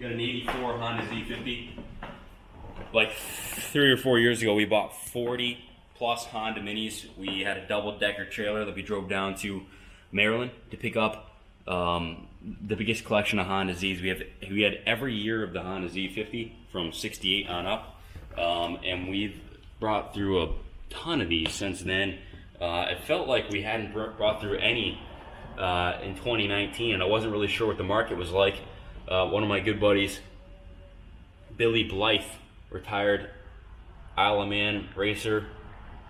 Got an 84 Honda Z50. Like 3 or 4 years ago, we bought 40 plus Honda Minis. We had a double-decker trailer that we drove down to Maryland to pick up the biggest collection of Honda Zs. We had every year of the Honda Z50 from 68 on up, and we've brought through a ton of these since then. It felt like we hadn't brought through any in 2019, and I wasn't really sure what the market was like. One of my good buddies, Billy Blythe, retired Isle of Man racer,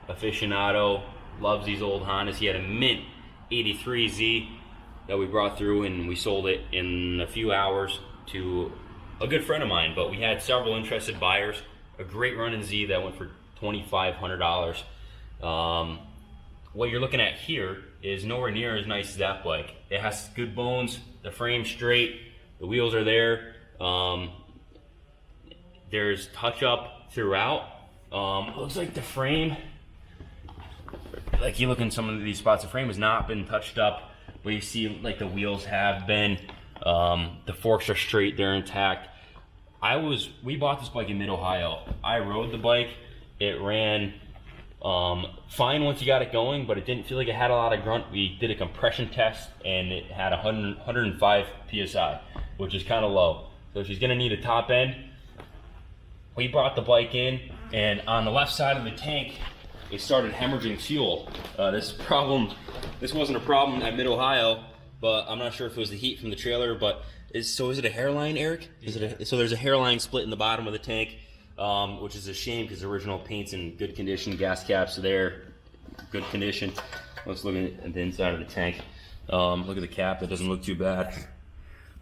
aficionado, loves these old Hondas. He had a mint 83Z that we brought through, and we sold it in a few hours to a good friend of mine. But we had several interested buyers. A great running Z that went for $2,500. What you're looking at here is nowhere near as nice as that bike. It has good bones, the frame's straight, the wheels are there. There's touch up throughout. Looks like the frame, like you look in some of these spots, the frame has not been touched up, but you see like the wheels have been. The forks are straight, they're intact. We bought this bike in mid-Ohio. I rode the bike. It ran fine once you got it going, but it didn't feel like it had a lot of grunt. We did a compression test and it had 105 PSI, which is kind of low. So she's gonna need a top end. We brought the bike in, and on the left side of the tank, it started hemorrhaging fuel. This wasn't a problem at Mid-Ohio, but I'm not sure if it was the heat from the trailer. But is it a hairline, Eric? So there's a hairline split in the bottom of the tank, which is a shame because the original paint's in good condition. Gas caps are there, good condition. Let's look at the inside of the tank. Look at the cap; that doesn't look too bad.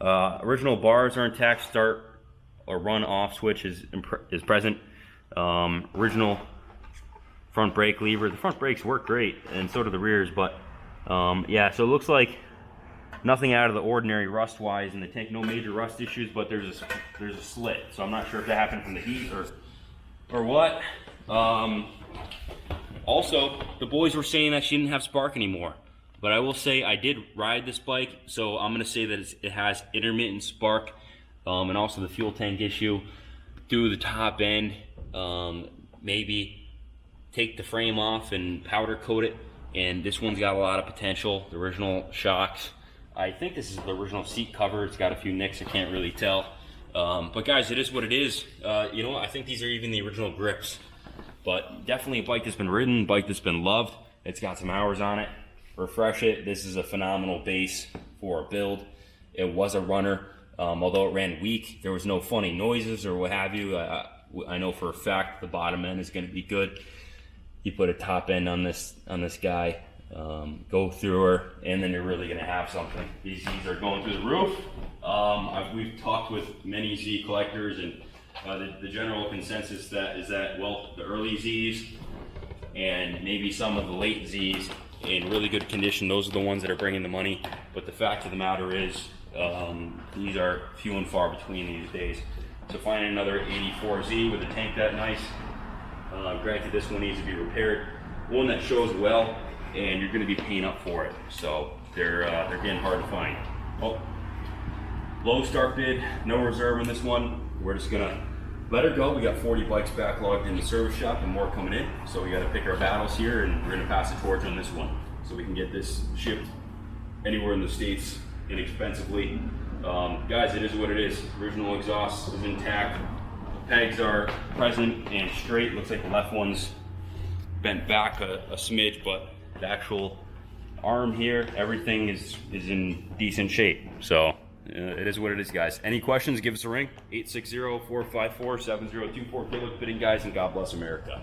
Original bars are intact. Start or run off switch is present. Original front brake lever. The front brakes work great, and so do the rears. But yeah, so it looks like nothing out of the ordinary rust-wise in the tank. No major rust issues, but there's a slit. So I'm not sure if that happened from the heat or what. Also, the boys were saying that she didn't have spark anymore. But I will say I did ride this bike, so I'm gonna say that it has intermittent spark. And also the fuel tank issue. Do the top end, maybe take the frame off and powder coat it. And this one's got a lot of potential. The original shocks. I think this is the original seat cover. It's got a few nicks, I can't really tell. But guys, it is what it is. You know what? I think these are even the original grips. But definitely a bike that's been ridden, a bike that's been loved. It's got some hours on it. Refresh it. This is a phenomenal base for a build. It was a runner. Although it ran weak, there was no funny noises or what have you. I know for a fact the bottom end is going to be good. You put a top end on this guy, go through her, and then you're really going to have something. These Z's are going through the roof. We've talked with many Z collectors, and the general consensus is that well, the early Z's and maybe some of the late Z's in really good condition, those are the ones that are bringing the money. But the fact of the matter is, these are few and far between these days. So finding another 84Z with a tank that nice, granted this one needs to be repaired, one that shows well, and you're going to be paying up for it. So they're getting hard to find. Oh, low start bid, no reserve on this one. We're just gonna let her go. We got 40 bikes backlogged in the service shop and more coming in. So we got to pick our battles here, and we're gonna pass the torch on this one so we can get this shipped anywhere in the States inexpensively. Guys, it is what it is. Original exhaust is intact. Pegs are present and straight. Looks like the left one's bent back a smidge, but the actual arm here, everything is in decent shape. So it is what it is, guys. Any questions, give us a ring. 860-454-7024. Good luck bidding, guys, and God bless America.